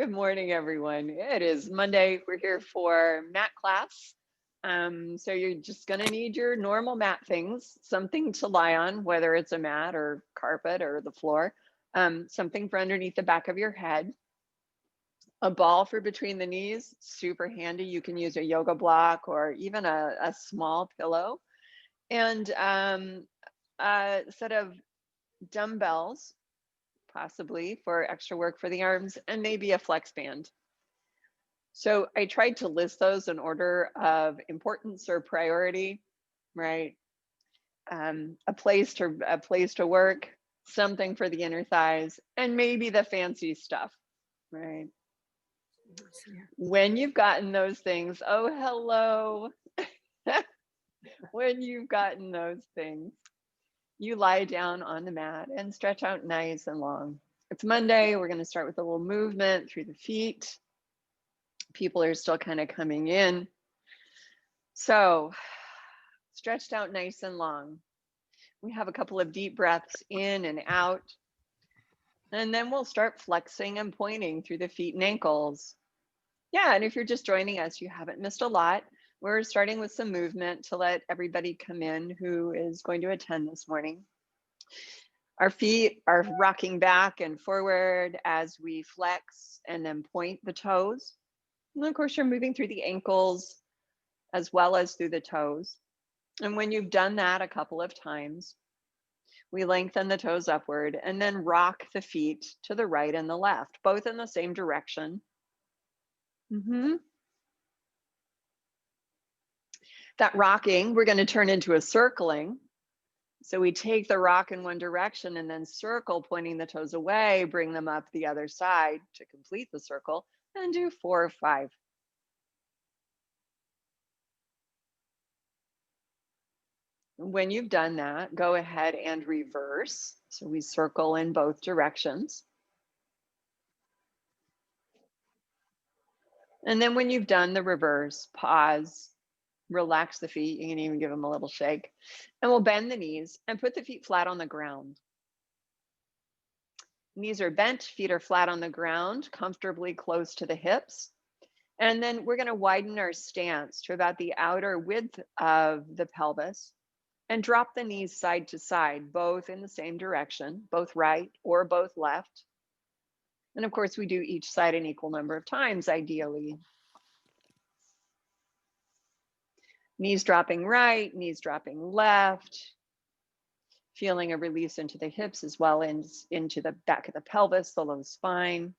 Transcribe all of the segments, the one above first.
Good morning, everyone. It is Monday. We're here for mat class. So you're just going to need your normal mat things, something to lie on, whether it's a mat or carpet or the floor, something for underneath the back of your head, a ball for between the knees, super handy. You can use a yoga block or even a small pillow, and a set of dumbbells, possibly for extra work for the arms, and maybe a flex band. So I tried to list those in order of importance or priority, right? A place to work, something for the inner thighs, and maybe the fancy stuff, right? When you've gotten those things, oh hello. When you've gotten those things, you lie down on the mat and stretch out nice and long. It's Monday. We're going to start with a little movement through the feet. People are still kind of coming in. So stretched out nice and long. We have a couple of deep breaths in and out. And then we'll start flexing and pointing through the feet and ankles. Yeah, and if you're just joining us, you haven't missed a lot. We're starting with some movement to let everybody come in who is going to attend this morning. Our feet are rocking back and forward as we flex and then point the toes. And of course, you're moving through the ankles as well as through the toes. And when you've done that a couple of times, we lengthen the toes upward and then rock the feet to the right and the left, both in the same direction. That rocking, we're going to turn into a circling. So we take the rock in one direction and then circle, pointing the toes away, bring them up the other side to complete the circle, and do 4 or 5. When you've done that, go ahead and reverse. So we circle in both directions. And then when you've done the reverse, pause, relax the feet. You can even give them a little shake. And we'll bend the knees and put the feet flat on the ground. Knees are bent, feet are flat on the ground, comfortably close to the hips. And then we're going to widen our stance to about the outer width of the pelvis and drop the knees side to side, both in the same direction, both right or both left. And of course, we do each side an equal number of times, ideally. Knees dropping right, knees dropping left, feeling a release into the hips as well as into the back of the pelvis, the low spine.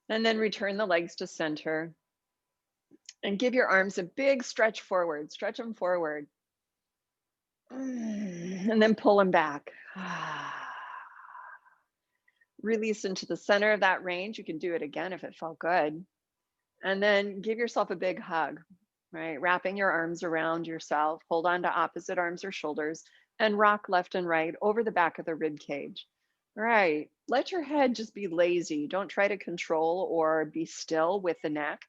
And then return the legs to center and give your arms a big stretch forward, stretch them forward. And then pull them back. Release into the center of that range. You can do it again if it felt good. And then give yourself a big hug, right? Wrapping your arms around yourself, hold on to opposite arms or shoulders, and rock left and right over the back of the rib cage. Right. Let your head just be lazy. Don't try to control or be still with the neck.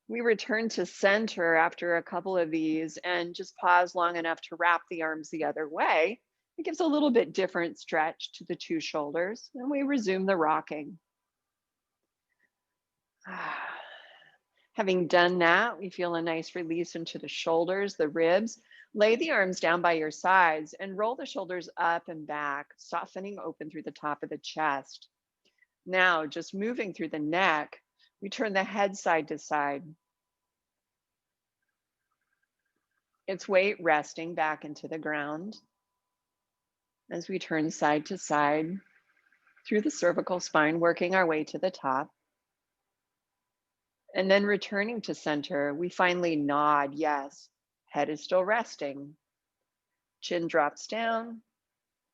We return to center after a couple of these and just pause long enough to wrap the arms the other way. It gives a little bit different stretch to the two shoulders, and we resume the rocking. Having done that, we feel a nice release into the shoulders, the ribs. Lay the arms down by your sides and roll the shoulders up and back, softening open through the top of the chest. Now, just moving through the neck, we turn the head side to side. Its weight resting back into the ground as we turn side to side through the cervical spine, working our way to the top. And then returning to center, we finally nod. Yes, head is still resting. Chin drops down,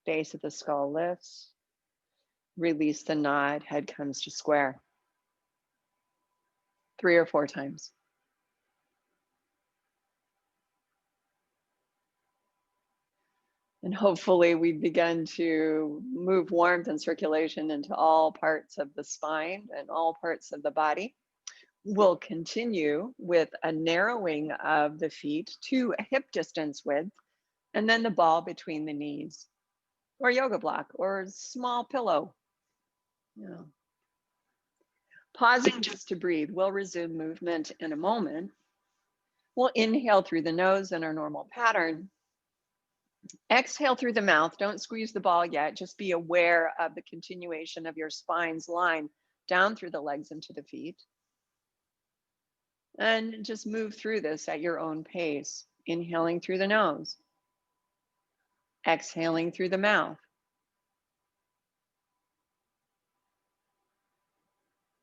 base of the skull lifts. Release the nod, head comes to square. 3 or 4 times. And hopefully we've begun to move warmth and circulation into all parts of the spine and all parts of the body. We'll continue with a narrowing of the feet to a hip distance width, and then the ball between the knees, or yoga block, or small pillow. Pausing just to breathe. We'll resume movement in a moment. We'll inhale through the nose in our normal pattern. Exhale through the mouth. Don't squeeze the ball yet. Just be aware of the continuation of your spine's line down through the legs into the feet. And just move through this at your own pace. Inhaling through the nose. Exhaling through the mouth.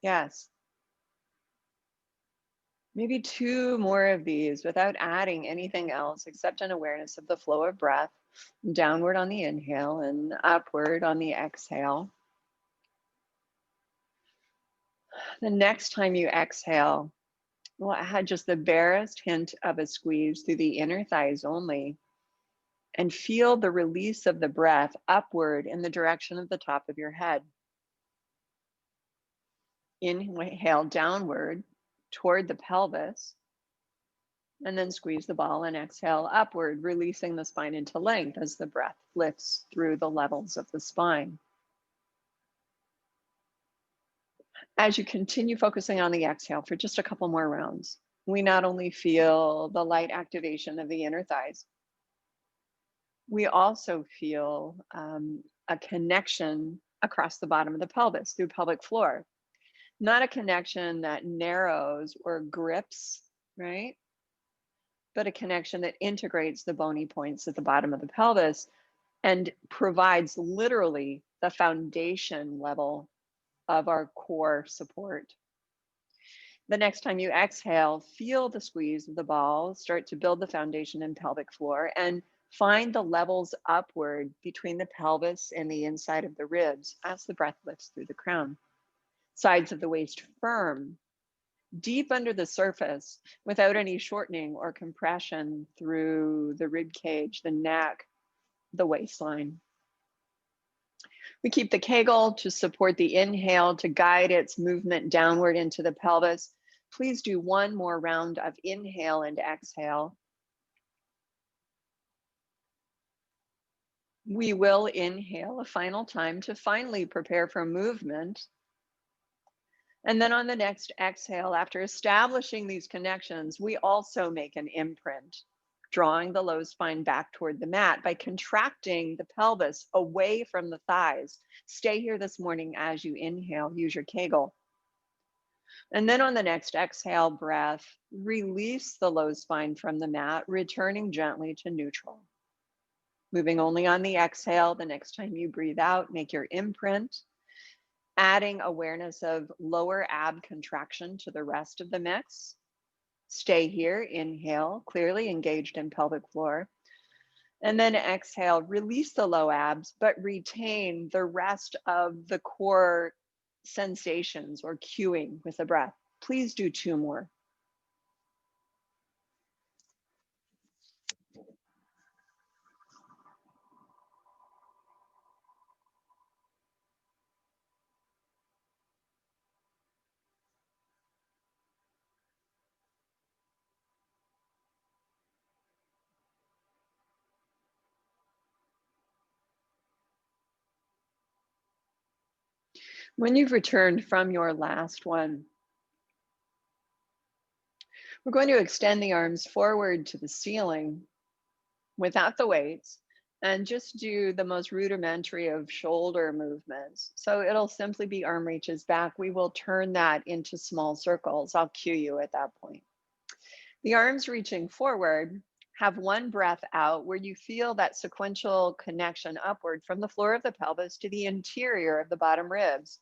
Yes. Maybe 2 more of these without adding anything else except an awareness of the flow of breath. Downward on the inhale and upward on the exhale. The next time you exhale, we'll add just the barest hint of a squeeze through the inner thighs only, and feel the release of the breath upward in the direction of the top of your head. Inhale downward toward the pelvis, and then squeeze the ball and exhale upward, releasing the spine into length as the breath lifts through the levels of the spine. As you continue focusing on the exhale for just a couple more rounds, we not only feel the light activation of the inner thighs, we also feel a connection across the bottom of the pelvis through pelvic floor. Not a connection that narrows or grips, right? But a connection that integrates the bony points at the bottom of the pelvis and provides literally the foundation level of our core support. The next time you exhale, feel the squeeze of the ball start to build the foundation and pelvic floor, and find the levels upward between the pelvis and the inside of the ribs as the breath lifts through the crown. Sides of the waist firm, deep under the surface without any shortening or compression through the rib cage, the neck, the waistline. We keep the Kegel to support the inhale, to guide its movement downward into the pelvis. Please do 1 more round of inhale and exhale. We will inhale a final time to finally prepare for movement. And then on the next exhale, after establishing these connections, we also make an imprint, drawing the low spine back toward the mat by contracting the pelvis away from the thighs. Stay here this morning as you inhale, use your Kegel. And then on the next exhale breath, release the low spine from the mat, returning gently to neutral. Moving only on the exhale, the next time you breathe out, make your imprint, adding awareness of lower ab contraction to the rest of the mix. Stay here, inhale, clearly engaged in pelvic floor. And then exhale, release the low abs, but retain the rest of the core sensations or cueing with the breath. Please do 2 more. When you've returned from your last one, we're going to extend the arms forward to the ceiling without the weights and just do the most rudimentary of shoulder movements. So it'll simply be arm reaches back. We will turn that into small circles. I'll cue you at that point. The arms reaching forward, have 1 breath out where you feel that sequential connection upward from the floor of the pelvis to the interior of the bottom ribs.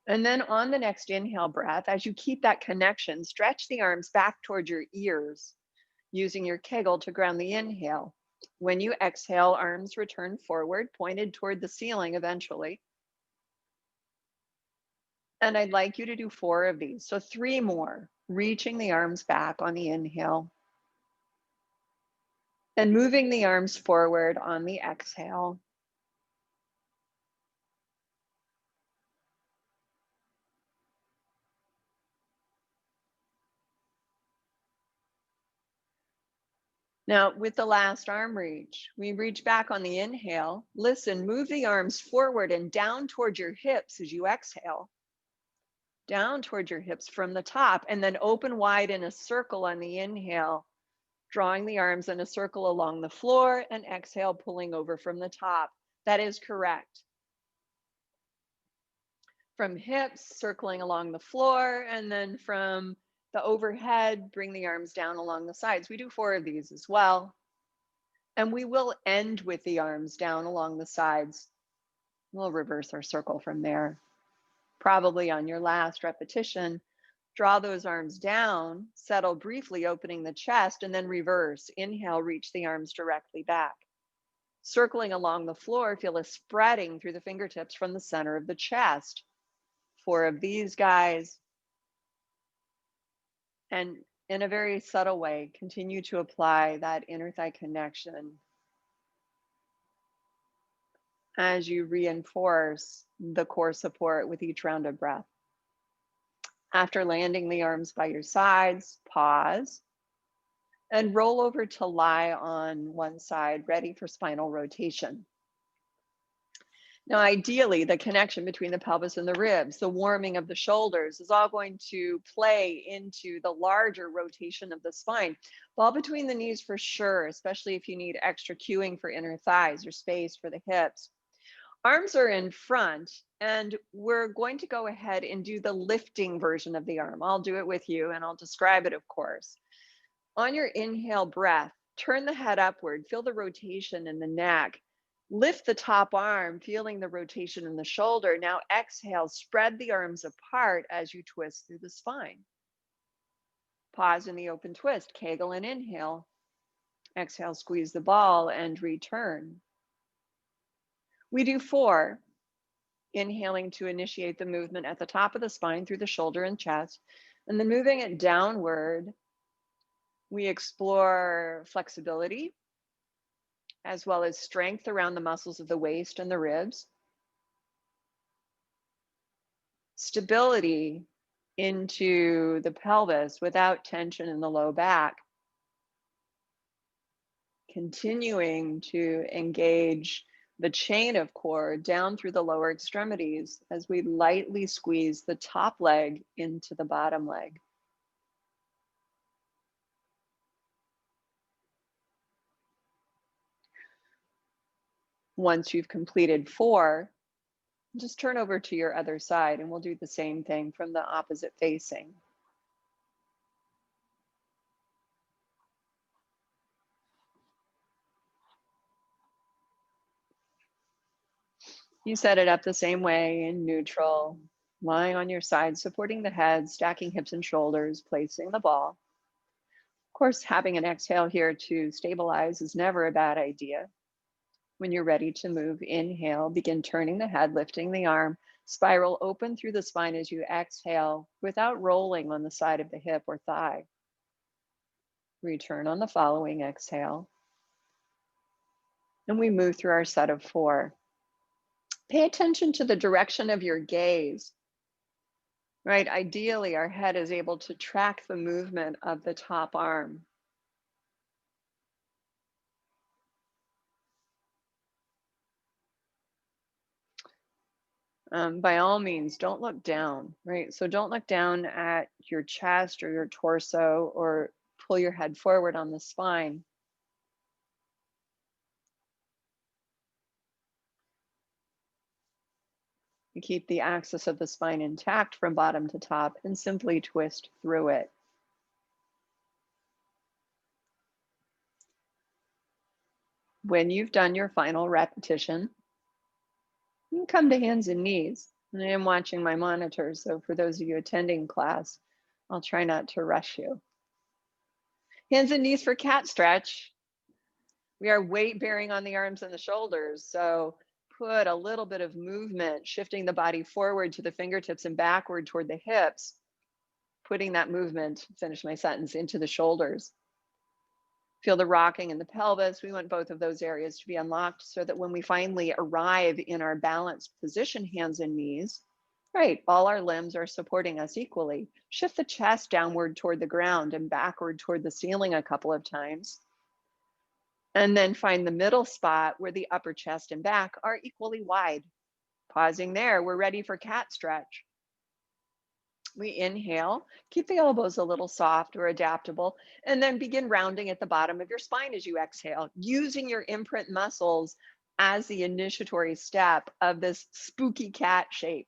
And then on the next inhale breath, as you keep that connection, stretch the arms back toward your ears, using your Kegel to ground the inhale. When you exhale, arms return forward, pointed toward the ceiling eventually. And I'd like you to do 4 of these. So 3 more, reaching the arms back on the inhale. And moving the arms forward on the exhale. Now, with the last arm reach, we reach back on the inhale. Listen, move the arms forward and down toward your hips as you exhale. down toward your hips from the top, and then open wide in a circle on the inhale, drawing the arms in a circle along the floor, and exhale, pulling over from the top. That is correct. From hips, circling along the floor, and then from the overhead, bring the arms down along the sides. We do 4 of these as well. And we will end with the arms down along the sides. We'll reverse our circle from there. Probably on your last repetition, draw those arms down, settle briefly, opening the chest, and then reverse. Inhale, reach the arms directly back. Circling along the floor, feel a spreading through the fingertips from the center of the chest. 4 of these guys. And in a very subtle way, continue to apply that inner thigh connection as you reinforce the core support with each round of breath. After landing the arms by your sides, pause and roll over to lie on one side, ready for spinal rotation. Now, ideally, the connection between the pelvis and the ribs, the warming of the shoulders is all going to play into the larger rotation of the spine. Ball between the knees for sure, especially if you need extra cueing for inner thighs or space for the hips. Arms are in front, and we're going to go ahead and do the lifting version of the arm. I'll do it with you, and I'll describe it, of course. On your inhale breath, turn the head upward, feel the rotation in the neck. Lift the top arm, feeling the rotation in the shoulder. Now exhale, spread the arms apart as you twist through the spine. Pause in the open twist, Kegel and inhale. Exhale, squeeze the ball and return. We do 4, inhaling to initiate the movement at the top of the spine through the shoulder and chest, and then moving it downward. We explore flexibility, as well as strength around the muscles of the waist and the ribs. Stability into the pelvis without tension in the low back. Continuing to engage the chain of core down through the lower extremities as we lightly squeeze the top leg into the bottom leg. Once you've completed 4, just turn over to your other side and we'll do the same thing from the opposite facing. You set it up the same way in neutral, lying on your side, supporting the head, stacking hips and shoulders, placing the ball. Of course, having an exhale here to stabilize is never a bad idea. When you're ready to move, inhale, begin turning the head, lifting the arm, spiral open through the spine as you exhale without rolling on the side of the hip or thigh. Return on the following exhale. And we move through our set of 4. Pay attention to the direction of your gaze, right? Ideally, our head is able to track the movement of the top arm. By all means, don't look down, right? So don't look down at your chest or your torso or pull your head forward on the spine. You keep the axis of the spine intact from bottom to top and simply twist through it. When you've done your final repetition, you can come to hands and knees. And I am watching my monitor, so for those of you attending class, I'll try not to rush you. Hands and knees for cat stretch. We are weight bearing on the arms and the shoulders, so put a little bit of movement, shifting the body forward to the fingertips and backward toward the hips, putting that movement, finish my sentence, into the shoulders. Feel the rocking in the pelvis. We want both of those areas to be unlocked so that when we finally arrive in our balanced position, hands and knees, right, all our limbs are supporting us equally. Shift the chest downward toward the ground and backward toward the ceiling a couple of times. And then find the middle spot where the upper chest and back are equally wide. Pausing there, we're ready for cat stretch. We inhale, keep the elbows a little soft or adaptable, and then begin rounding at the bottom of your spine as you exhale, using your imprint muscles as the initiatory step of this spooky cat shape.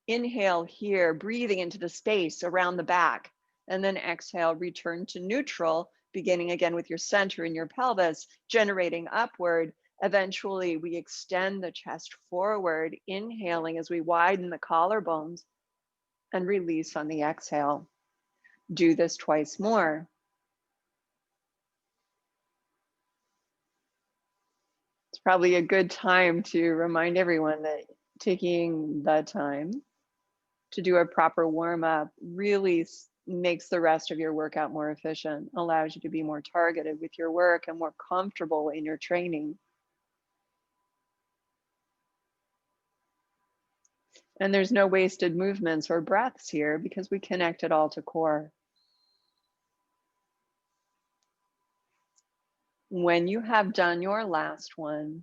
Inhale here, breathing into the space around the back, and then exhale, return to neutral, beginning again with your center in your pelvis, generating upward. Eventually, we extend the chest forward, inhaling as we widen the collarbones and release on the exhale. Do this twice more. It's probably a good time to remind everyone that taking the time to do a proper warm up really makes the rest of your workout more efficient, allows you to be more targeted with your work and more comfortable in your training. And there's no wasted movements or breaths here because we connect it all to core. When you have done your last one,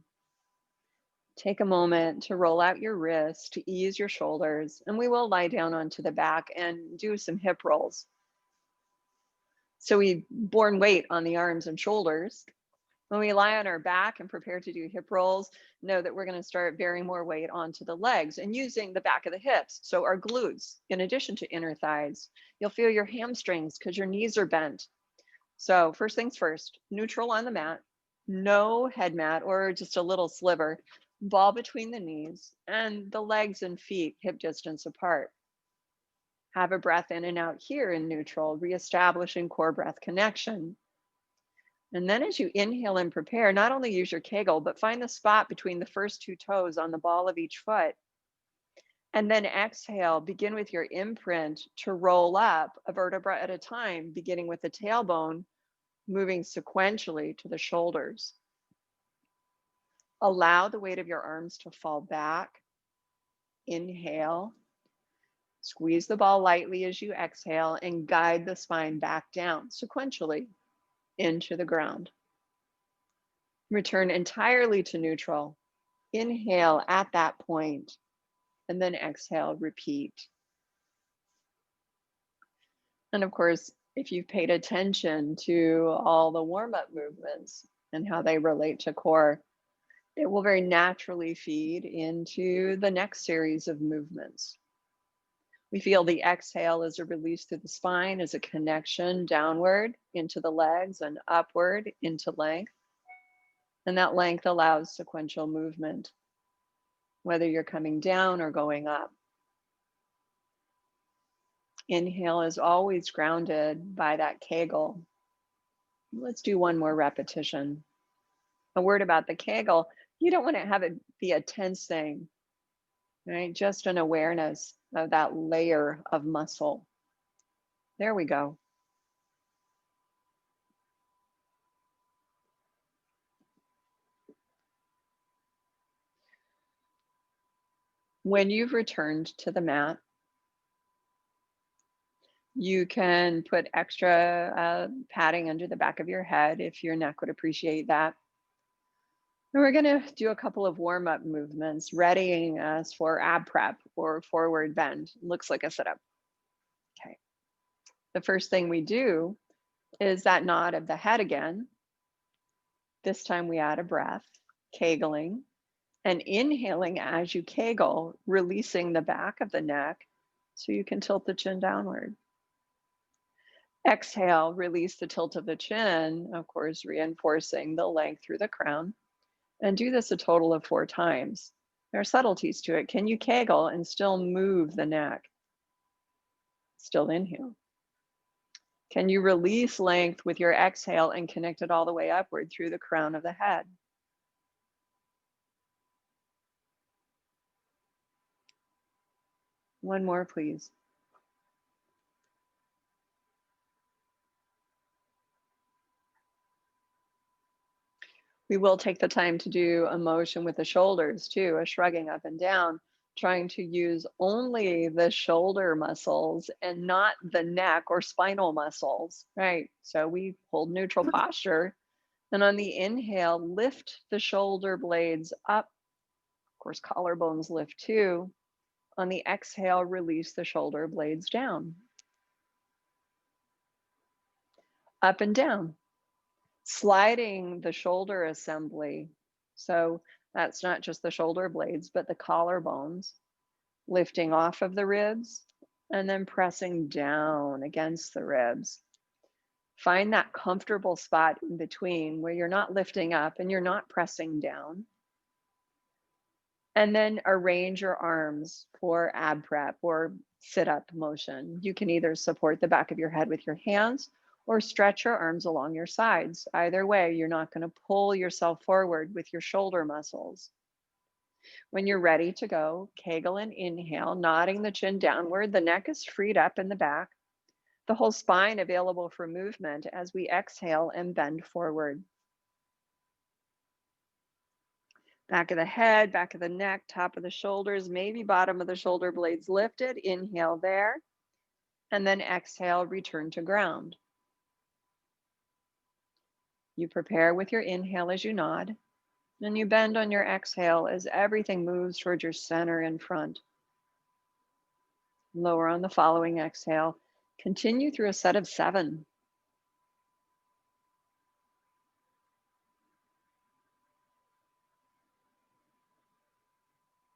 take a moment to roll out your wrists, to ease your shoulders, and we will lie down onto the back and do some hip rolls. So we borne weight on the arms and shoulders. When we lie on our back and prepare to do hip rolls, know that we're going to start bearing more weight onto the legs and using the back of the hips. So our glutes, in addition to inner thighs, you'll feel your hamstrings because your knees are bent. So first things first, neutral on the mat, no head mat or just a little sliver, ball between the knees and the legs and feet hip distance apart. Have a breath in and out here in neutral, reestablishing core breath connection. And then as you inhale and prepare, not only use your Kegel, but find the spot between the first two toes on the ball of each foot. And then exhale, begin with your imprint to roll up a vertebra at a time, beginning with the tailbone, moving sequentially to the shoulders. Allow the weight of your arms to fall back. Inhale. Squeeze the ball lightly as you exhale and guide the spine back down sequentially into the ground. Return entirely to neutral. Inhale at that point, and then exhale, repeat. And of course, if you've paid attention to all the warm-up movements and how they relate to core, it will very naturally feed into the next series of movements. We feel the exhale as a release through the spine, as a connection downward into the legs and upward into length. And that length allows sequential movement, whether you're coming down or going up. Inhale is always grounded by that Kegel. Let's do one more repetition. A word about the Kegel, you don't want to have it be a tense thing, right? Just an awareness of that layer of muscle. There we go. When you've returned to the mat, you can put extra padding under the back of your head if your neck would appreciate that. And we're going to do a couple of warm-up movements, readying us for ab prep or forward bend. Looks like a sit-up. Okay. The first thing we do is that nod of the head again. This time we add a breath, kegling, and inhaling as you kegel, releasing the back of the neck so you can tilt the chin downward. Exhale, release the tilt of the chin, of course, reinforcing the length through the crown. And do this a total of 4 times. There are subtleties to it. Can you kegel and still move the neck? Still inhale. Can you release length with your exhale and connect it all the way upward through the crown of the head? One more, please. We will take the time to do a motion with the shoulders too, a shrugging up and down, trying to use only the shoulder muscles and not the neck or spinal muscles, right? So we hold neutral posture. And on the inhale, lift the shoulder blades up. Of course, collarbones lift too. On the exhale, release the shoulder blades down, up and down, sliding the shoulder assembly. So that's not just the shoulder blades, but the collarbones, lifting off of the ribs and then pressing down against the ribs. Find that comfortable spot in between where you're not lifting up and you're not pressing down. And then arrange your arms for ab prep or sit up motion. You can either support the back of your head with your hands or stretch your arms along your sides. Either way, you're not going to pull yourself forward with your shoulder muscles. When you're ready to go, Kegel and inhale, nodding the chin downward. The neck is freed up in the back, the whole spine available for movement as we exhale and bend forward. Back of the head, back of the neck, top of the shoulders, maybe bottom of the shoulder blades lifted. Inhale there. And then exhale, return to ground. You prepare with your inhale as you nod. And you bend on your exhale as everything moves towards your center in front. Lower on the following exhale. Continue through a set of 7.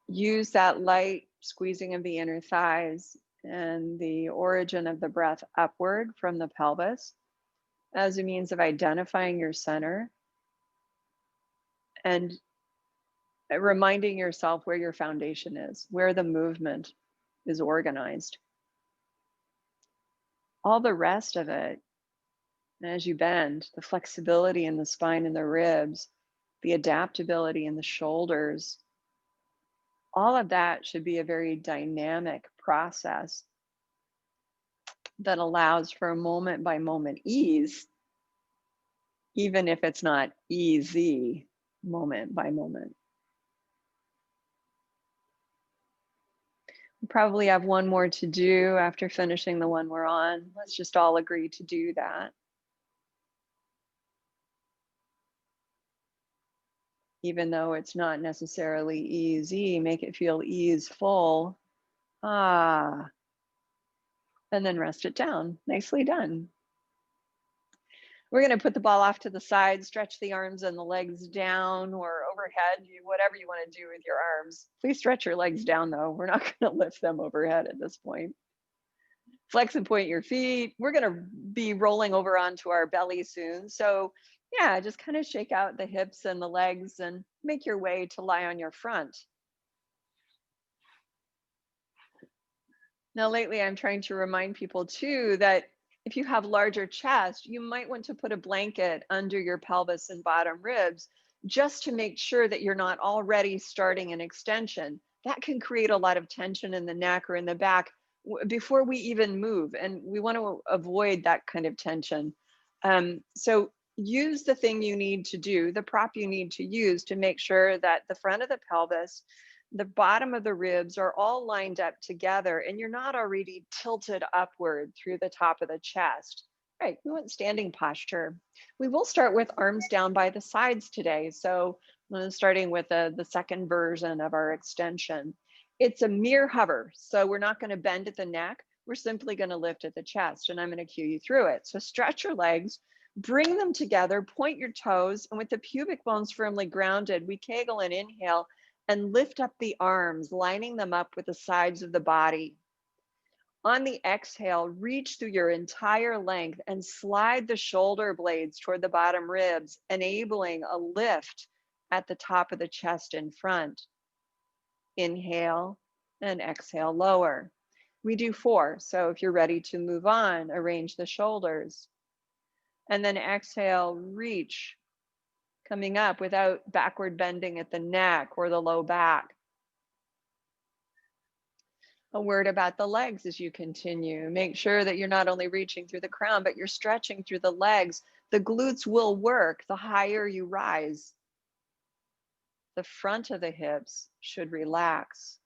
Use that light squeezing of the inner thighs and the origin of the breath upward from the pelvis as a means of identifying your center and reminding yourself where your foundation is, where the movement is organized. All the rest of it, as you bend, the flexibility in the spine and the ribs, the adaptability in the shoulders, all of that should be a very dynamic process that allows for a moment by moment ease, even if it's not easy moment by moment. We probably have one more to do after finishing the one we're on. Let's just all agree to do that. Even though it's not necessarily easy, make it feel easeful. Ah, and then rest it down. Nicely done. We're going to put the ball off to the side, stretch the arms and the legs down or overhead, whatever you want to do with your arms. Please stretch your legs down though. We're not going to lift them overhead at this point. Flex and point your feet. We're going to be rolling over onto our belly soon. So yeah, just kind of shake out the hips and the legs and make your way to lie on your front. Now, lately, I'm trying to remind people too that if you have larger chest, you might want to put a blanket under your pelvis and bottom ribs just to make sure that you're not already starting an extension. That can create a lot of tension in the neck or in the back before we even move. And we want to avoid that kind of tension. So use the thing you need to do, the prop you need to use to make sure that the front of the pelvis, the bottom of the ribs are all lined up together and you're not already tilted upward through the top of the chest. Right, we want standing posture. We will start with arms down by the sides today. So starting with the second version of our extension. It's a mere hover. So we're not going to bend at the neck. We're simply going to lift at the chest, and I'm going to cue you through it. So stretch your legs, bring them together, point your toes, and with the pubic bones firmly grounded, we Kegel and inhale and lift up the arms, lining them up with the sides of the body. On the exhale, reach through your entire length and slide the shoulder blades toward the bottom ribs, enabling a lift at the top of the chest in front. Inhale and exhale, lower. We do 4. So if you're ready to move on, arrange the shoulders. And then exhale, reach, coming up without backward bending at the neck or the low back. A word about the legs as you continue. Make sure that you're not only reaching through the crown, but you're stretching through the legs. The glutes will work the higher you rise. The front of the hips should relax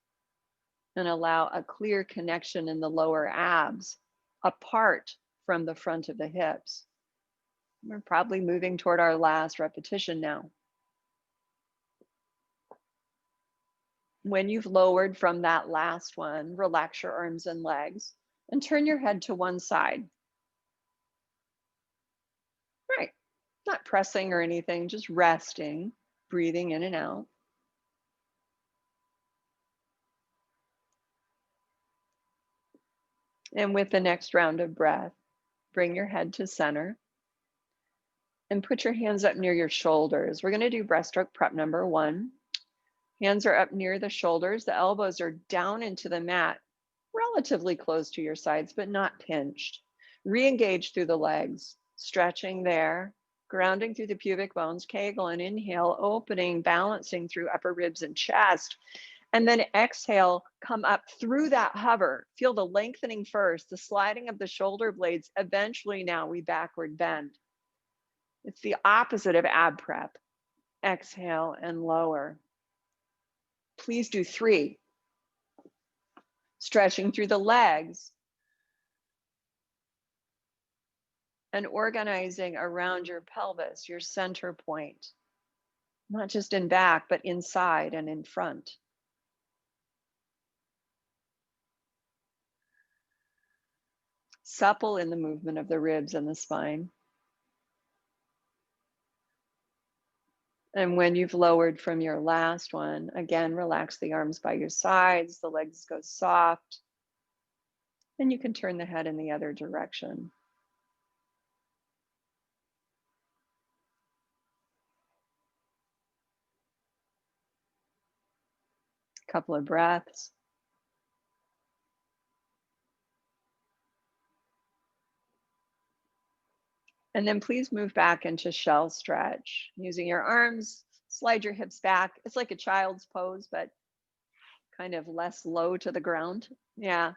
and allow a clear connection in the lower abs apart from the front of the hips. We're probably moving toward our last repetition now. When you've lowered from that last one, relax your arms and legs and turn your head to one side. Right. Not pressing or anything, just resting, breathing in and out. And with the next round of breath, bring your head to center and put your hands up near your shoulders. We're going to do breaststroke prep number 1. Hands are up near the shoulders. The elbows are down into the mat, relatively close to your sides, but not pinched. Re-engage through the legs, stretching there, grounding through the pubic bones, Kegel, and inhale, opening, balancing through upper ribs and chest. And then exhale, come up through that hover. Feel the lengthening first, the sliding of the shoulder blades. Eventually now we backward bend. It's the opposite of ab prep. Exhale and lower. Please do 3. Stretching through the legs and organizing around your pelvis, your center point, not just in back, but inside and in front. Supple in the movement of the ribs and the spine. And when you've lowered from your last one, again, relax the arms by your sides, the legs go soft, and you can turn the head in the other direction. Couple of breaths. And then please move back into shell stretch. Using your arms, slide your hips back. It's like a child's pose, but kind of less low to the ground. Yeah.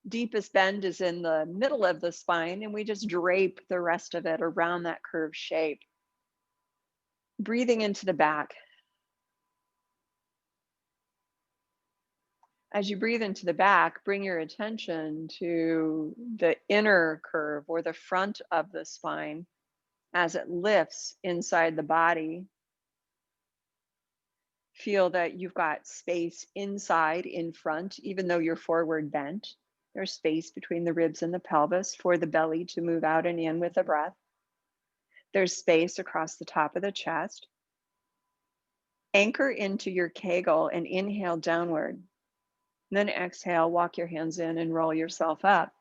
Deepest bend is in the middle of the spine, and we just drape the rest of it around that curved shape. Breathing into the back. As you breathe into the back, bring your attention to the inner curve or the front of the spine as it lifts inside the body. Feel that you've got space inside, in front, even though you're forward bent. There's space between the ribs and the pelvis for the belly to move out and in with the breath. There's space across the top of the chest. Anchor into your Kegel and inhale downward. Then exhale, walk your hands in and roll yourself up.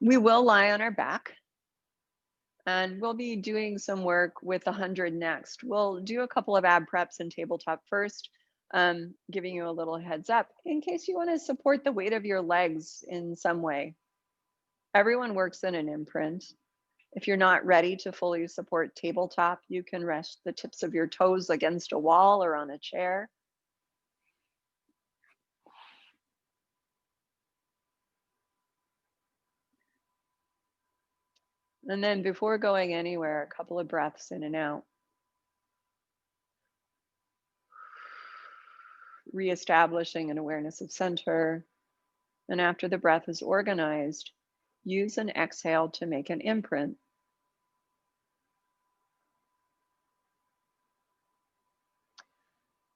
We will lie on our back, and we'll be doing some work with the 100 next. We'll do a couple of ab preps and tabletop first, giving you a little heads up in case you want to support the weight of your legs in some way. Everyone works in an imprint. If you're not ready to fully support tabletop, you can rest the tips of your toes against a wall or on a chair. And then before going anywhere, a couple of breaths in and out. Reestablishing an awareness of center. And after the breath is organized, use an exhale to make an imprint.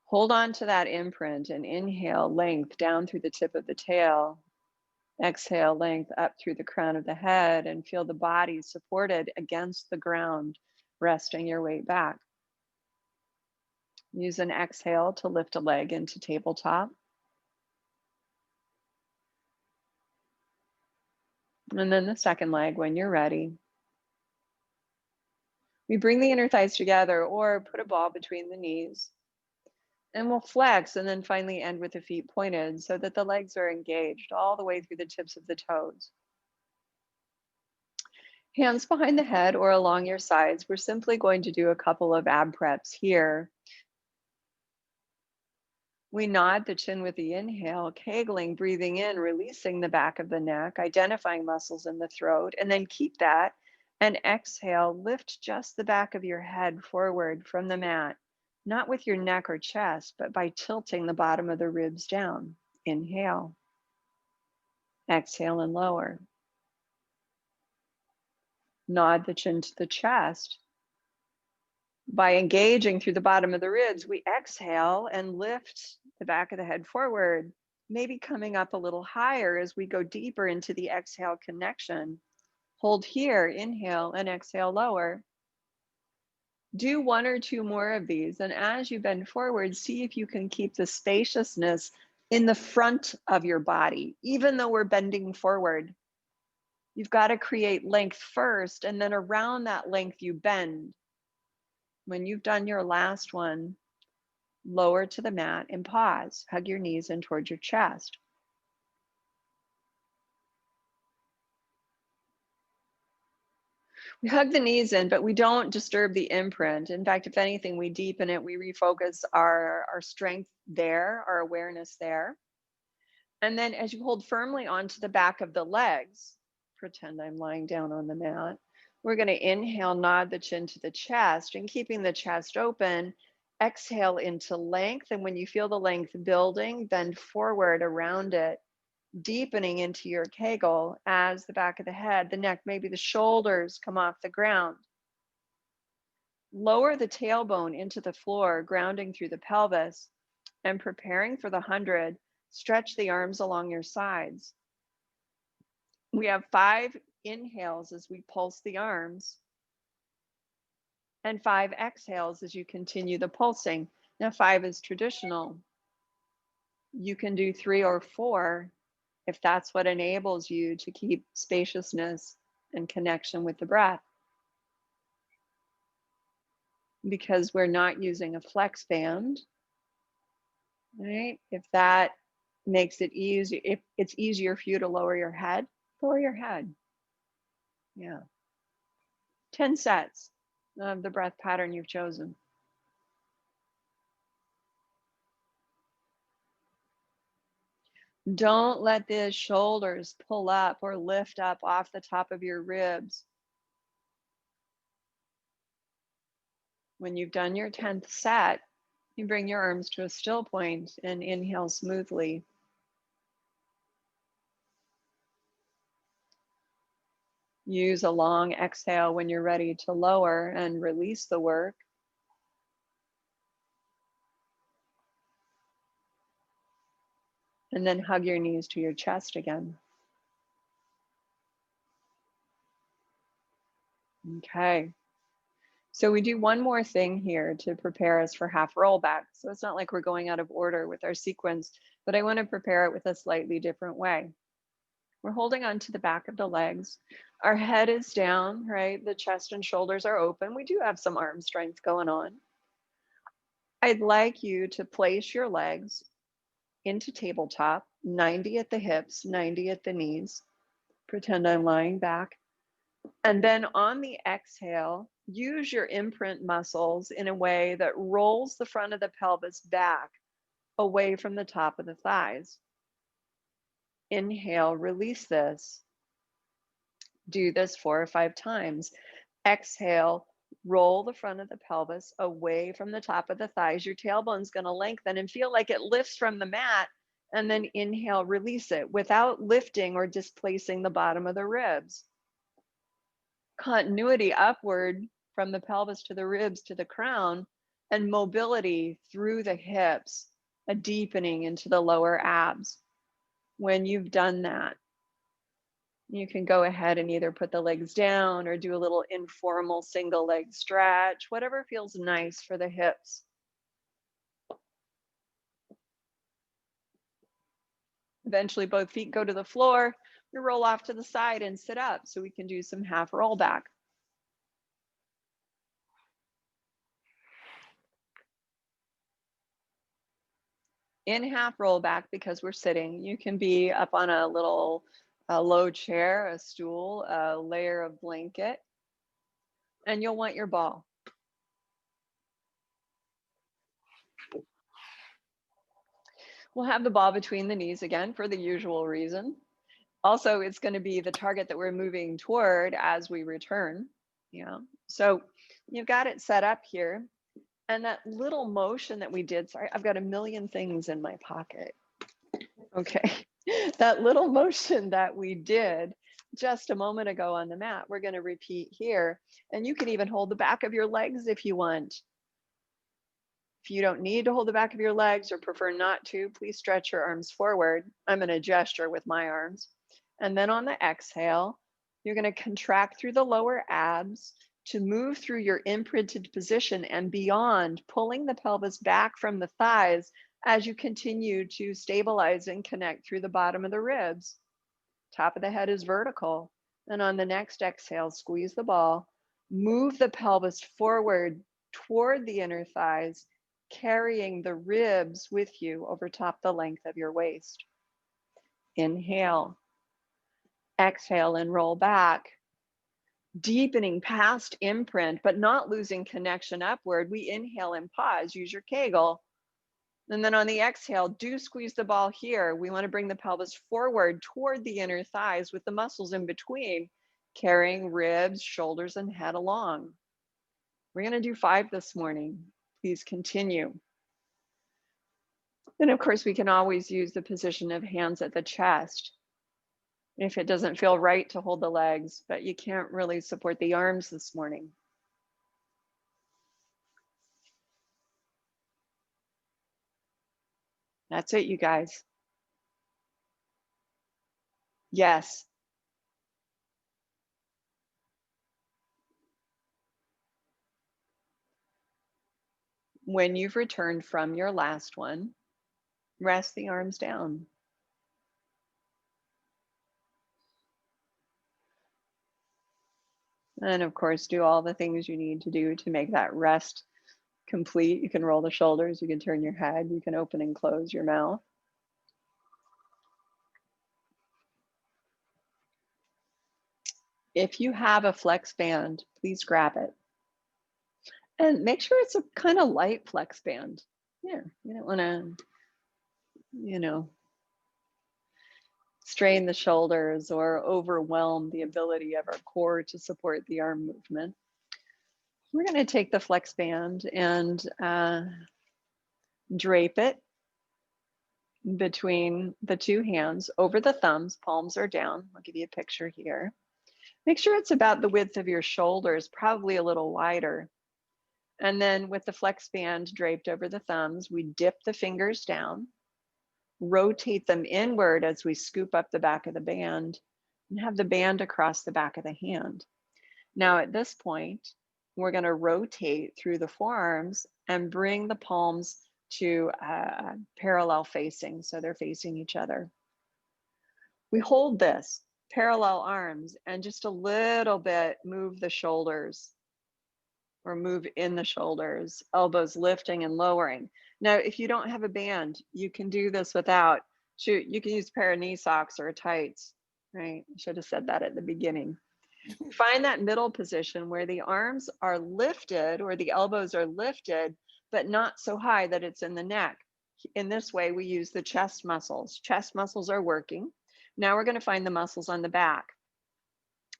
Hold on to that imprint and inhale length down through the tip of the tail. Exhale length up through the crown of the head and feel the body supported against the ground, resting your weight back. Use an exhale to lift a leg into tabletop. And then the second leg when you're ready. We bring the inner thighs together or put a ball between the knees. And we'll flex and then finally end with the feet pointed so that the legs are engaged all the way through the tips of the toes. Hands behind the head or along your sides. We're simply going to do a couple of ab preps here. We nod the chin with the inhale, kegling, breathing in, releasing the back of the neck, identifying muscles in the throat, and then keep that. And exhale, lift just the back of your head forward from the mat, not with your neck or chest, but by tilting the bottom of the ribs down. Inhale. Exhale and lower. Nod the chin to the chest. By engaging through the bottom of the ribs, we exhale and lift the back of the head forward, maybe coming up a little higher as we go deeper into the exhale connection. Hold here, inhale, and exhale lower. Do one or two more of these, and as you bend forward, see if you can keep the spaciousness in the front of your body, even though we're bending forward. You've got to create length first, and then around that length you bend. When you've done your last one, lower to the mat and pause. Hug your knees in towards your chest. We hug the knees in, but we don't disturb the imprint. In fact, if anything, we deepen it. We refocus our strength there, our awareness there. And then as you hold firmly onto the back of the legs, pretend I'm lying down on the mat. We're going to inhale, nod the chin to the chest, and keeping the chest open, exhale into length. And when you feel the length building, bend forward around it, deepening into your Kegel as the back of the head, the neck, maybe the shoulders come off the ground. Lower the tailbone into the floor, grounding through the pelvis, and preparing for the 100, stretch the arms along your sides. We have 5 inhales as we pulse the arms, and 5 exhales as you continue the pulsing. Now 5 is traditional. You can do 3 or 4 if that's what enables you to keep spaciousness and connection with the breath. Because we're not using a flex band, right? If that makes it easy, if it's easier for you to lower your head, lower your head. Yeah. 10 sets of the breath pattern you've chosen. Don't let the shoulders pull up or lift up off the top of your ribs. When you've done your 10th set, you bring your arms to a still point and inhale smoothly. Use a long exhale when you're ready to lower and release the work. And then hug your knees to your chest again. Okay. So we do one more thing here to prepare us for half rollback. So it's not like we're going out of order with our sequence, but I want to prepare it with a slightly different way. We're holding on to the back of the legs. Our head is down, right? The chest and shoulders are open. We do have some arm strength going on. I'd like you to place your legs into tabletop, 90 at the hips, 90 at the knees. Pretend I'm lying back. And then on the exhale, use your imprint muscles in a way that rolls the front of the pelvis back away from the top of the thighs. Inhale, release this. Do this 4 or 5 times. Exhale, roll the front of the pelvis away from the top of the thighs. Your tailbone's going to lengthen and feel like it lifts from the mat. And then inhale, release it without lifting or displacing the bottom of the ribs. Continuity upward from the pelvis to the ribs to the crown, and mobility through the hips, a deepening into the lower abs. When you've done that, you can go ahead and either put the legs down or do a little informal single leg stretch, whatever feels nice for the hips. Eventually, both feet go to the floor. We roll off to the side and sit up so we can do some half roll back. In half roll back, because we're sitting, you can be up on a little low chair, a stool, a layer of blanket, and you'll want your ball. We'll have the ball between the knees again for the usual reason. Also, it's going to be the target that we're moving toward as we return. Yeah. So you've got it set up here. And that little motion that we did, sorry, I've got a million things in my pocket. Okay. That little motion that we did just a moment ago on the mat. We're going to repeat here. And you can even hold the back of your legs if you want. If you don't need to hold the back of your legs or prefer not to, please stretch your arms forward. I'm going to gesture with my arms. And then on the exhale, you're going to contract through the lower abs to move through your imprinted position and beyond, pulling the pelvis back from the thighs as you continue to stabilize and connect through the bottom of the ribs. Top of the head is vertical. And on the next exhale, squeeze the ball, move the pelvis forward toward the inner thighs, carrying the ribs with you over top the length of your waist. Inhale, exhale, and roll back, deepening past imprint, but not losing connection upward. We inhale and pause, use your Kegel. And then on the exhale, do squeeze the ball here. We want to bring the pelvis forward toward the inner thighs with the muscles in between, carrying ribs, shoulders, and head along. We're going to do 5 this morning. Please continue. And of course, we can always use the position of hands at the chest if it doesn't feel right to hold the legs, but you can't really support the arms this morning. That's it, you guys. Yes. When you've returned from your last one, rest the arms down. And of course, do all the things you need to do to make that rest complete. You can roll the shoulders, you can turn your head, you can open and close your mouth. If you have a flex band, please grab it. And make sure it's a kind of light flex band. Yeah, you don't want to, strain the shoulders or overwhelm the ability of our core to support the arm movement. We're going to take the flex band and drape it between the two hands over the thumbs. Palms are down. I'll give you a picture here. Make sure it's about the width of your shoulders, probably a little wider. And then with the flex band draped over the thumbs, we dip the fingers down, rotate them inward as we scoop up the back of the band, and have the band across the back of the hand. Now at this point, we're going to rotate through the forearms and bring the palms to parallel facing, so they're facing each other. We hold this, parallel arms, and just a little bit move the shoulders or move in the shoulders, elbows lifting and lowering. Now, if you don't have a band, you can do this without. You can use a pair of knee socks or tights, right? I should have said that at the beginning. Find that middle position where the arms are lifted or the elbows are lifted, but not so high that it's in the neck. In this way, we use the chest muscles. Chest muscles are working. Now we're going to find the muscles on the back.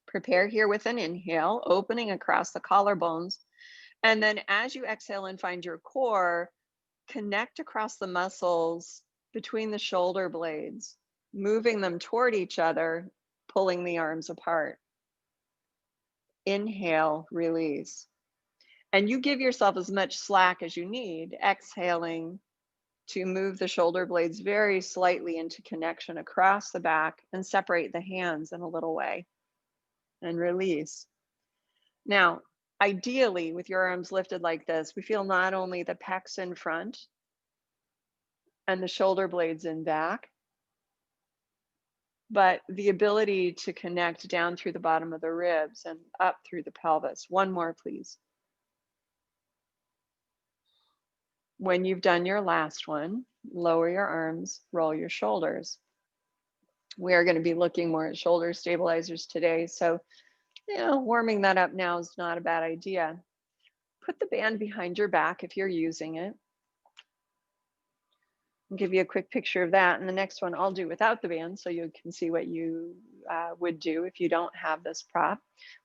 Prepare here with an inhale, opening across the collarbones. And then as you exhale and find your core, connect across the muscles between the shoulder blades, moving them toward each other, pulling the arms apart. Inhale, release. And you give yourself as much slack as you need, exhaling to move the shoulder blades very slightly into connection across the back and separate the hands in a little way and release. Now, ideally, with your arms lifted like this, we feel not only the pecs in front and the shoulder blades in back, but the ability to connect down through the bottom of the ribs and up through the pelvis. One more, please. When you've done your last one, lower your arms, roll your shoulders. We are going to be looking more at shoulder stabilizers today. So, warming that up now is not a bad idea. Put the band behind your back if you're using it. I'll give you a quick picture of that. And the next one I'll do without the band so you can see what you would do if you don't have this prop.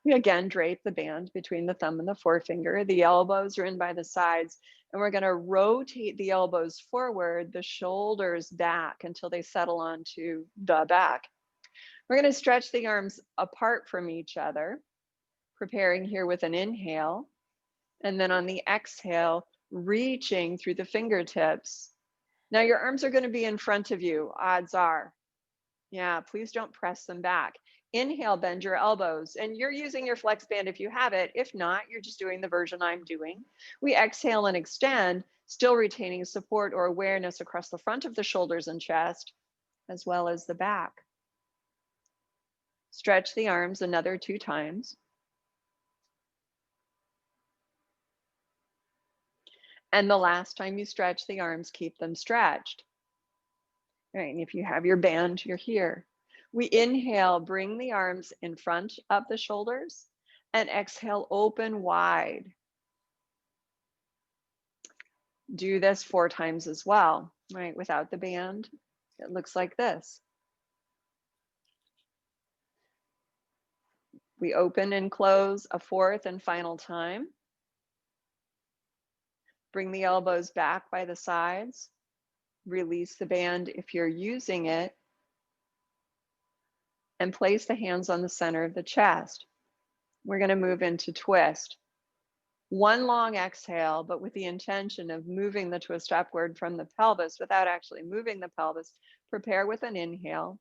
We again drape the band between the thumb and the forefinger. The elbows are in by the sides, and we're going to rotate the elbows forward, the shoulders back until they settle onto the back. We're going to stretch the arms apart from each other, preparing here with an inhale. And then on the exhale, reaching through the fingertips. Now your arms are going to be in front of you, odds are. Yeah, please don't press them back. Inhale, bend your elbows, and you're using your flex band if you have it. If not, you're just doing the version I'm doing. We exhale and extend, still retaining support or awareness across the front of the shoulders and chest, as well as the back. Stretch the arms another 2 times. And the last time you stretch the arms, keep them stretched. All right, and if you have your band, you're here. We inhale, bring the arms in front of the shoulders, and exhale, open wide. Do this 4 times as well, right? Without the band, it looks like this. We open and close a 4th and final time. Bring the elbows back by the sides. Release the band if you're using it. And place the hands on the center of the chest. We're going to move into twist. 1 long exhale, but with the intention of moving the twist upward from the pelvis without actually moving the pelvis. Prepare with an inhale.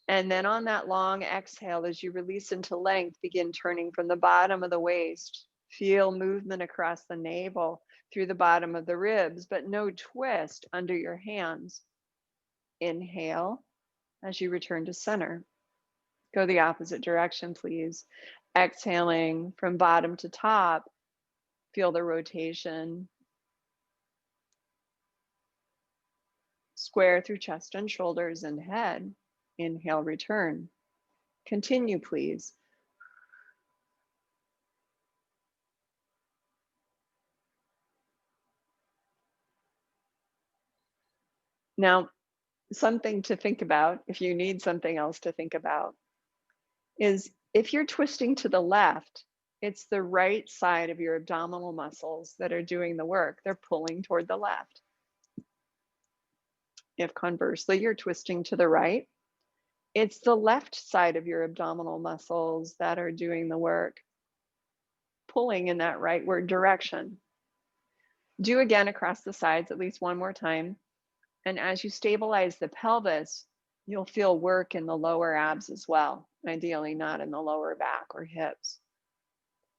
And then on that long exhale, as you release into length, begin turning from the bottom of the waist. Feel movement across the navel, through the bottom of the ribs, but no twist under your hands. Inhale as you return to center. Go the opposite direction, please. Exhaling from bottom to top. Feel the rotation. Square through chest and shoulders and head. Inhale, return. Continue, please. Now, something to think about, if you need something else to think about, is if you're twisting to the left, it's the right side of your abdominal muscles that are doing the work. They're pulling toward the left. If conversely, you're twisting to the right, it's the left side of your abdominal muscles that are doing the work, pulling in that rightward direction. Do again across the sides at least 1 more time. And as you stabilize the pelvis, you'll feel work in the lower abs as well, ideally not in the lower back or hips.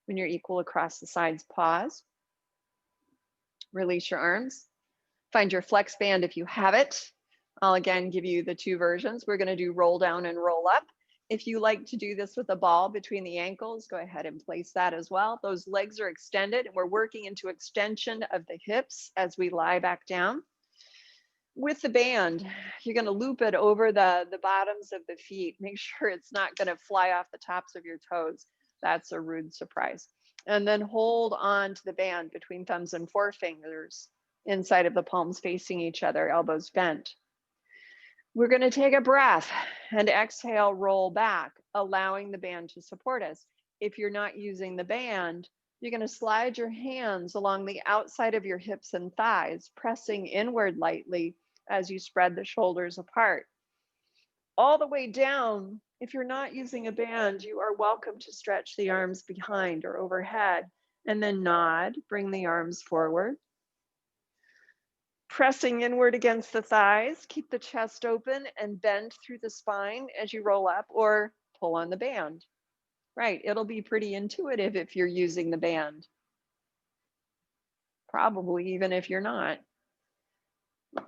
When you're equal across the sides, pause. Release your arms. Find your flex band if you have it. I'll again give you the 2 versions. We're going to do roll down and roll up. If you like to do this with a ball between the ankles, go ahead and place that as well. Those legs are extended and we're working into extension of the hips as we lie back down. With the band, you're going to loop it over the bottoms of the feet. Make sure it's not going to fly off the tops of your toes. That's a rude surprise. And then hold on to the band between thumbs and forefingers, inside of the palms facing each other, elbows bent. We're going to take a breath and exhale, roll back, allowing the band to support us. If you're not using the band, you're going to slide your hands along the outside of your hips and thighs, pressing inward lightly as you spread the shoulders apart. All the way down, if you're not using a band, you are welcome to stretch the arms behind or overhead, and then nod, bring the arms forward. Pressing inward against the thighs, keep the chest open and bend through the spine as you roll up or pull on the band. Right, it'll be pretty intuitive if you're using the band. Probably even if you're not.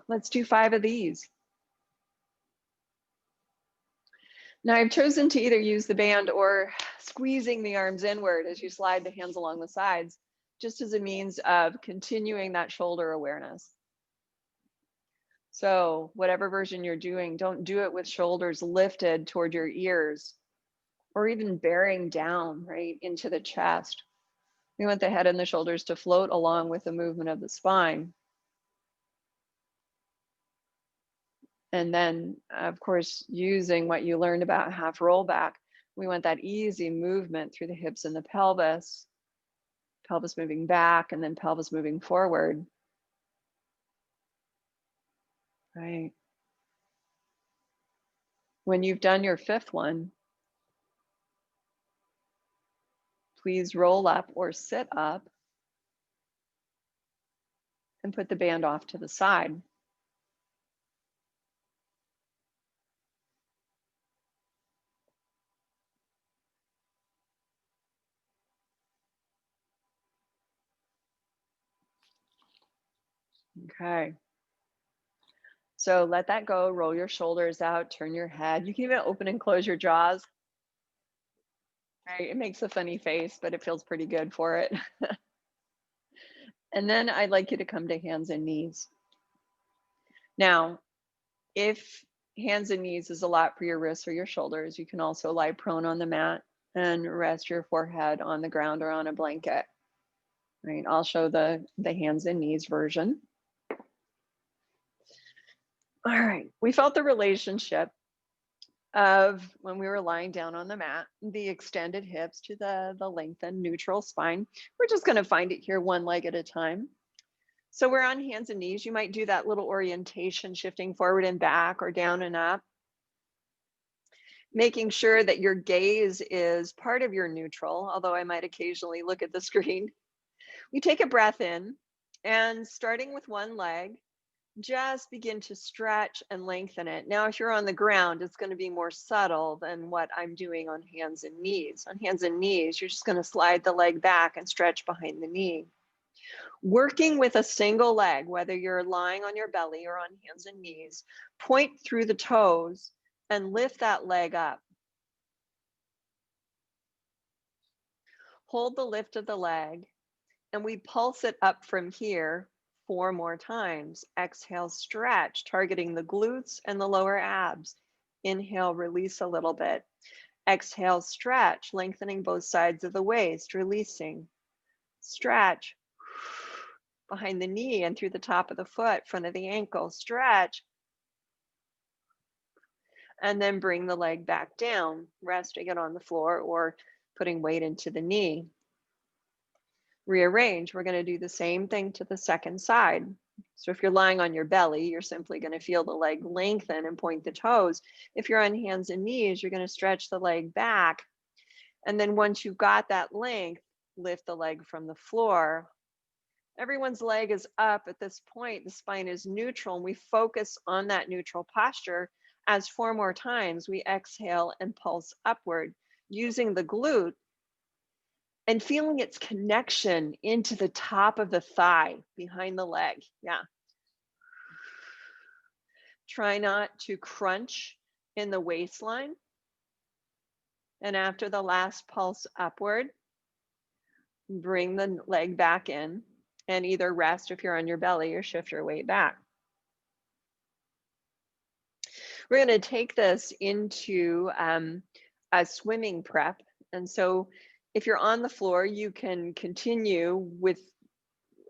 Let's do 5 of these. Now I've chosen to either use the band or squeezing the arms inward as you slide the hands along the sides, just as a means of continuing that shoulder awareness. So whatever version you're doing, don't do it with shoulders lifted toward your ears or even bearing down right into the chest. We want the head and the shoulders to float along with the movement of the spine. And then, of course, using what you learned about half rollback, we want that easy movement through the hips and the pelvis moving back and then pelvis moving forward. Right. When you've done your fifth one, please roll up or sit up and put the band off to the side. Okay. So let that go, roll your shoulders out, turn your head. You can even open and close your jaws. Right? It makes a funny face, but it feels pretty good for it. And then I'd like you to come to hands and knees. Now, if hands and knees is a lot for your wrists or your shoulders, you can also lie prone on the mat and rest your forehead on the ground or on a blanket. Right? I'll show the hands and knees version. All right. We felt the relationship of when we were lying down on the mat, the extended hips to the lengthened neutral spine. We're just going to find it here one leg at a time. So we're on hands and knees. You might do that little orientation, shifting forward and back or down and up, making sure that your gaze is part of your neutral, although I might occasionally look at the screen. We take a breath in, and starting with one leg, just begin to stretch and lengthen it. Now, if you're on the ground, it's going to be more subtle than what I'm doing on hands and knees. On hands and knees, you're just going to slide the leg back and stretch behind the knee. Working with a single leg, whether you're lying on your belly or on hands and knees, point through the toes and lift that leg up. Hold the lift of the leg, and we pulse it up from here 4 more times. Exhale, stretch, targeting the glutes and the lower abs. Inhale, release a little bit. Exhale, stretch, lengthening both sides of the waist, releasing. Stretch behind the knee and through the top of the foot, front of the ankle, stretch. And then bring the leg back down, resting it on the floor or putting weight into the knee. Rearrange. We're going to do the same thing to the second side. So if you're lying on your belly, you're simply going to feel the leg lengthen and point the toes. If you're on hands and knees, you're going to stretch the leg back. And then once you've got that length, lift the leg from the floor. Everyone's leg is up at this point. The spine is neutral, and we focus on that neutral posture. As 4 more times, we exhale and pulse upward using the glute and feeling its connection into the top of the thigh behind the leg. Yeah. Try not to crunch in the waistline. And after the last pulse upward, bring the leg back in and either rest if you're on your belly or shift your weight back. We're going to take this into a swimming prep. And so if you're on the floor, you can continue with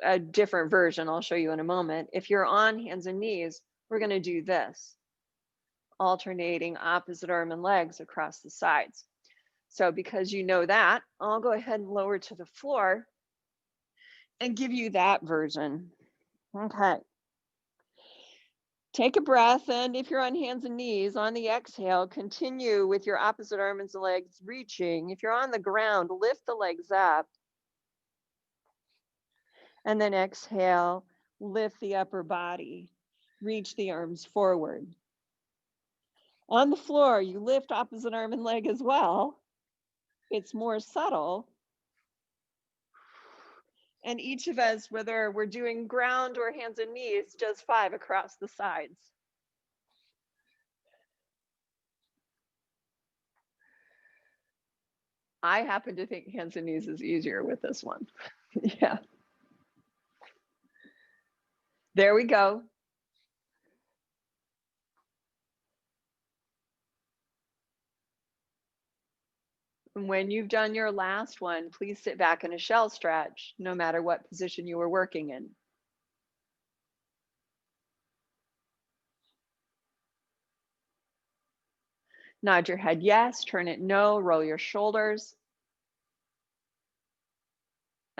a different version. I'll show you in a moment. If you're on hands and knees, we're going to do this, alternating opposite arm and legs across the sides. So because you know that, I'll go ahead and lower to the floor and give you that version. Okay. Take a breath, and if you're on hands and knees, on the exhale, continue with your opposite arms and legs reaching. If you're on the ground, lift the legs up. And then exhale, lift the upper body, reach the arms forward. On the floor, you lift opposite arm and leg as well. It's more subtle. And each of us, whether we're doing ground or hands and knees, does 5 across the sides. I happen to think hands and knees is easier with this one. Yeah. There we go. And when you've done your last one, please sit back in a shell stretch, no matter what position you were working in. Nod your head yes, turn it no, roll your shoulders,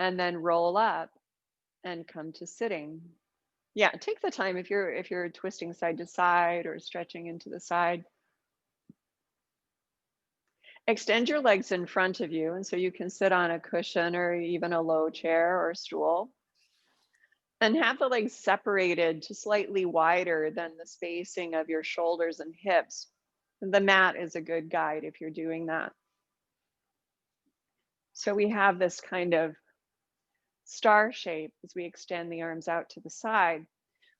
and then roll up and come to sitting. Yeah, take the time if you're twisting side to side or stretching into the side. Extend your legs in front of you, and so you can sit on a cushion or even a low chair or stool. And have the legs separated to slightly wider than the spacing of your shoulders and hips. The mat is a good guide if you're doing that. So we have this kind of star shape as we extend the arms out to the side.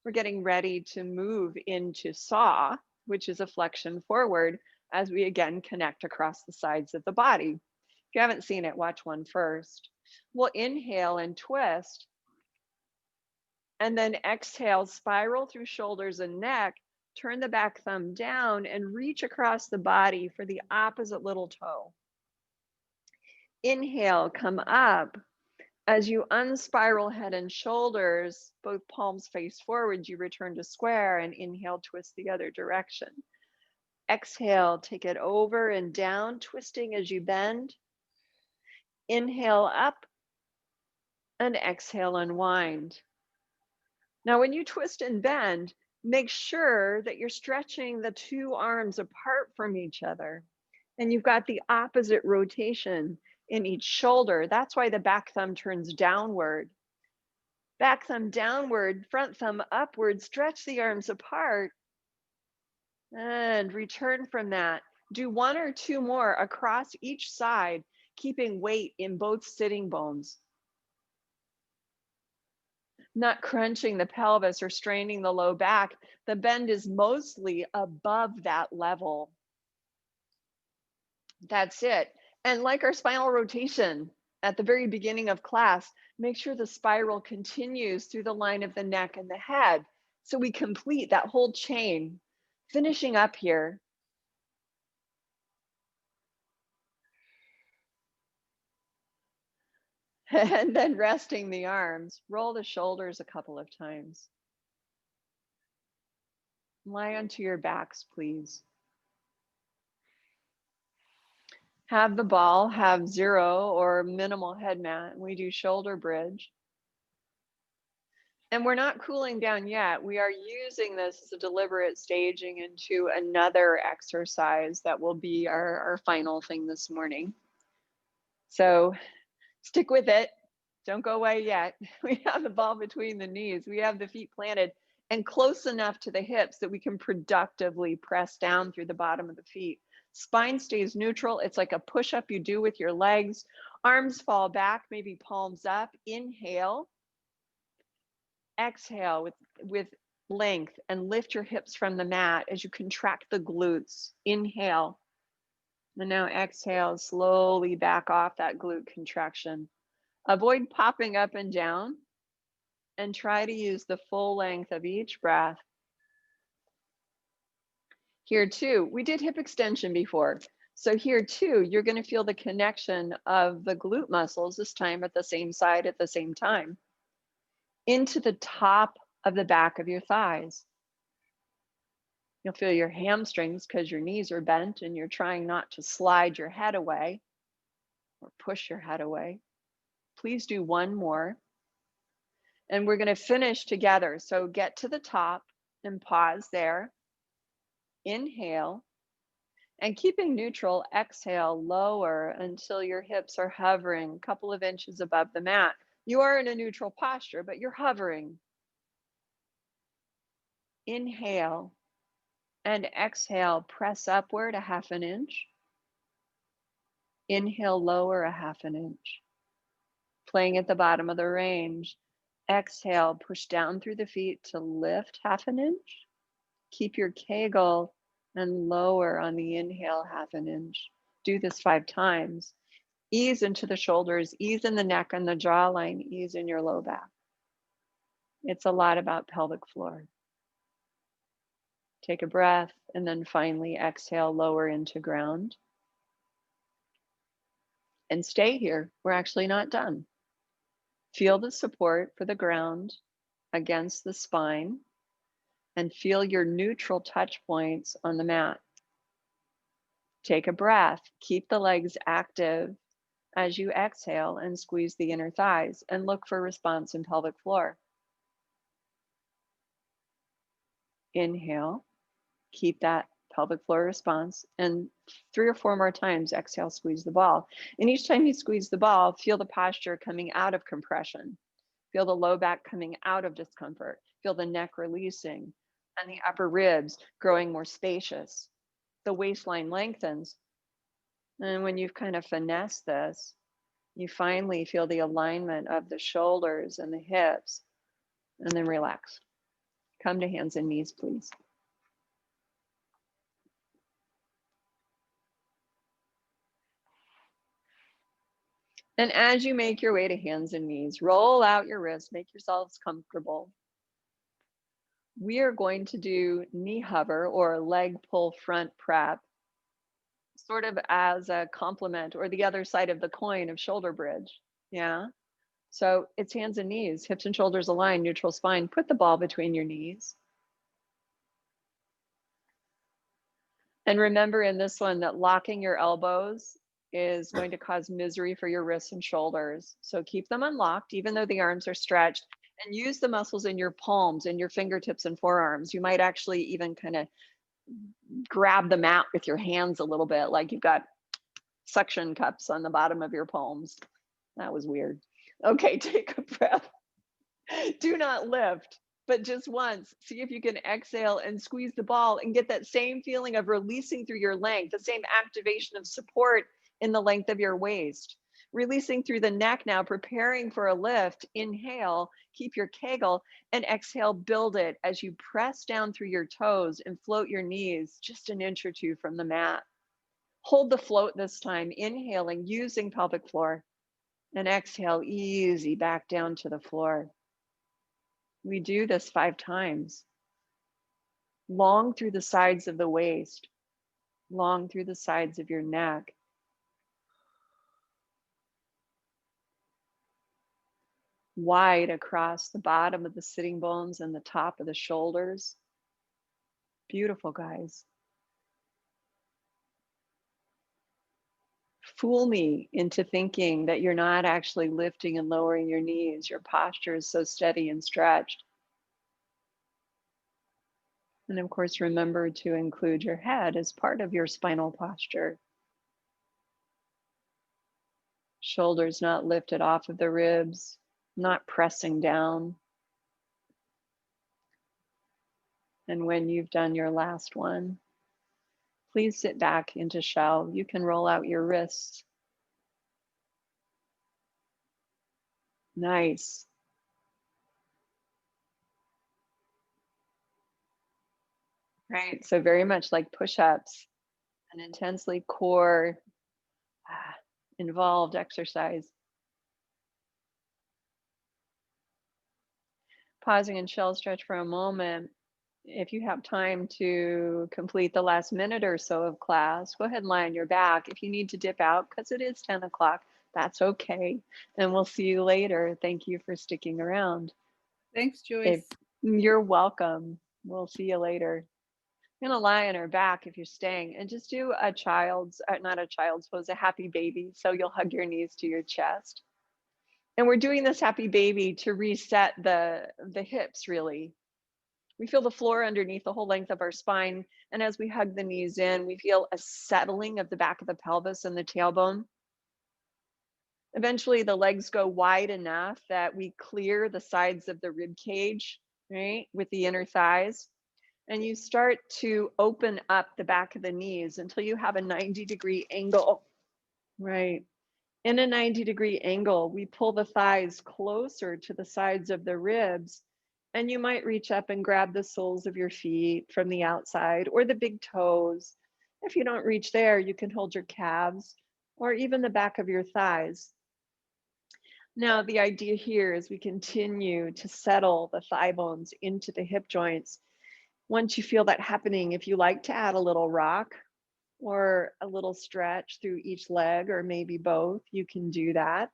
We're getting ready to move into saw, which is a flexion forward as we again connect across the sides of the body. If you haven't seen it, watch one first. We'll inhale and twist, and then exhale, spiral through shoulders and neck, turn the back thumb down and reach across the body for the opposite little toe. Inhale, come up. As you unspiral head and shoulders, both palms face forward, you return to square and inhale, twist the other direction. Exhale, take it over and down, twisting as you bend. Inhale up and exhale, unwind. Now, when you twist and bend, make sure that you're stretching the two arms apart from each other. And you've got the opposite rotation in each shoulder. That's why the back thumb turns downward. Back thumb downward, front thumb upward, stretch the arms apart and return from that. Do one or two more across each side, keeping weight in both sitting bones. Not crunching the pelvis or straining the low back. The bend is mostly above that level. That's it. And like our spinal rotation at the very beginning of class, make sure the spiral continues through the line of the neck and the head. So we complete that whole chain. Finishing up here. And then resting the arms. Roll the shoulders a couple of times. Lie onto your backs, please. Have the ball have 0 or minimal head mat. We do shoulder bridge. And we're not cooling down yet. We are using this as a deliberate staging into another exercise that will be our final thing this morning. So stick with it. Don't go away yet. We have the ball between the knees. We have the feet planted and close enough to the hips that we can productively press down through the bottom of the feet. Spine stays neutral. It's like a push-up you do with your legs. Arms fall back, maybe palms up. Inhale. Exhale with length and lift your hips from the mat as you contract the glutes. Inhale. And now exhale, slowly back off that glute contraction. Avoid popping up and down and try to use the full length of each breath. Here too, we did hip extension before. So here too, you're going to feel the connection of the glute muscles, this time at the same side at the same time, into the top of the back of your thighs. You'll feel your hamstrings because your knees are bent and you're trying not to slide your head away or push your head away. Please do one more. And we're going to finish together. So get to the top and pause there. Inhale. And keeping neutral, exhale, lower until your hips are hovering a couple of inches above the mat. You are in a neutral posture, but you're hovering. Inhale and exhale, press upward a half an inch. Inhale, lower a half an inch. Playing at the bottom of the range. Exhale, push down through the feet to lift half an inch. Keep your kegel and lower on the inhale half an inch. Do this 5 times. Ease into the shoulders, ease in the neck and the jawline, ease in your low back. It's a lot about pelvic floor. Take a breath and then finally exhale, lower into ground. And stay here. We're actually not done. Feel the support for the ground against the spine and feel your neutral touch points on the mat. Take a breath. Keep the legs active as you exhale and squeeze the inner thighs and look for response in pelvic floor. Inhale. Keep that pelvic floor response. And 3 or 4 more times, exhale, squeeze the ball. And each time you squeeze the ball, feel the posture coming out of compression. Feel the low back coming out of discomfort. Feel the neck releasing and the upper ribs growing more spacious. The waistline lengthens. And when you've kind of finessed this, you finally feel the alignment of the shoulders and the hips, and then relax. Come to hands and knees, please. And as you make your way to hands and knees, roll out your wrists, make yourselves comfortable. We are going to do knee hover or leg pull front prep, sort of as a complement or the other side of the coin of shoulder bridge. Yeah. So it's hands and knees, hips and shoulders aligned, neutral spine. Put the ball between your knees. And remember in this one that locking your elbows is going to cause misery for your wrists and shoulders. So keep them unlocked, even though the arms are stretched, and use the muscles in your palms and your fingertips and forearms. You might actually even kind of grab the mat with your hands a little bit, like you've got suction cups on the bottom of your palms. That was weird. Okay, take a breath. Do not lift, but just once, see if you can exhale and squeeze the ball and get that same feeling of releasing through your length, the same activation of support in the length of your waist. Releasing through the neck now, preparing for a lift. Inhale, keep your kegel, and exhale, build it as you press down through your toes and float your knees just an inch or two from the mat. Hold the float this time, inhaling, using pelvic floor, and exhale, easy back down to the floor. We do this 5 times. Long through the sides of the waist, long through the sides of your neck. Wide across the bottom of the sitting bones and the top of the shoulders. Beautiful, guys. Fool me into thinking that you're not actually lifting and lowering your knees. Your posture is so steady and stretched. And of course, remember to include your head as part of your spinal posture. Shoulders not lifted off of the ribs, not pressing down. And when you've done your last one, please sit back into shell. You can roll out your wrists. Nice. Right. So very much like push-ups, an intensely core involved exercise. Pausing and shell stretch for a moment. If you have time to complete the last minute or so of class, go ahead and lie on your back. If you need to dip out, because it is 10 o'clock, that's okay. And we'll see you later. Thank you for sticking around. Thanks, If Joyce. you're welcome, we'll see you later. I'm gonna lie on her back if you're staying and just do a child's, not a child's pose, a happy baby. So you'll hug your knees to your chest. And we're doing this happy baby to reset the hips really. We feel the floor underneath the whole length of our spine. And as we hug the knees in, we feel a settling of the back of the pelvis and the tailbone. Eventually the legs go wide enough that we clear the sides of the rib cage, right? With the inner thighs. And you start to open up the back of the knees until you have a 90-degree angle, right? In a 90-degree angle, we pull the thighs closer to the sides of the ribs, and you might reach up and grab the soles of your feet from the outside or the big toes. If you don't reach there, you can hold your calves or even the back of your thighs. Now, the idea here is we continue to settle the thigh bones into the hip joints. Once you feel that happening, if you like to add a little rock or a little stretch through each leg, or maybe both, you can do that.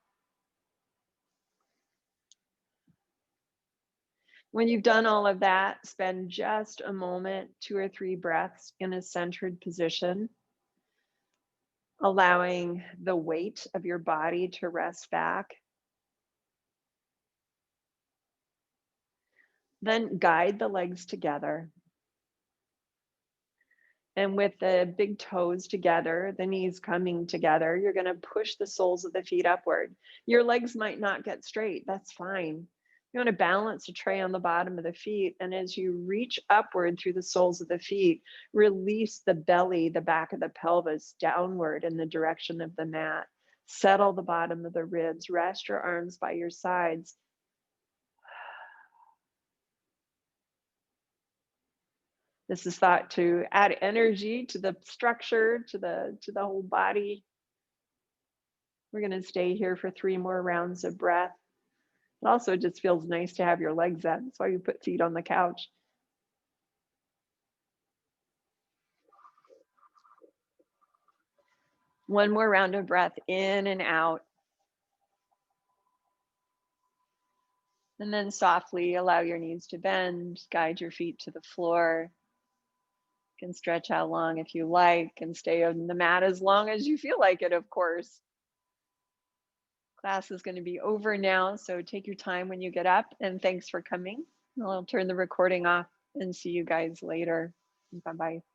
When you've done all of that, spend just a moment, 2 or 3 breaths in a centered position, allowing the weight of your body to rest back. Then guide the legs together. And with the big toes together, the knees coming together, you're going to push the soles of the feet upward. Your legs might not get straight. That's fine. You want to balance a tray on the bottom of the feet. And as you reach upward through the soles of the feet, release the belly, the back of the pelvis downward in the direction of the mat. Settle the bottom of the ribs. Rest your arms by your sides. This is thought to add energy to the structure, to the whole body. We're going to stay here for 3 more rounds of breath. It also just feels nice to have your legs up. That's why you put feet on the couch. One more round of breath in and out. And then softly allow your knees to bend, guide your feet to the floor. You can stretch out long if you like and stay on the mat as long as you feel like it, of course. Class is going to be over now, so take your time when you get up, and thanks for coming. I'll turn the recording off and see you guys later. Bye-bye.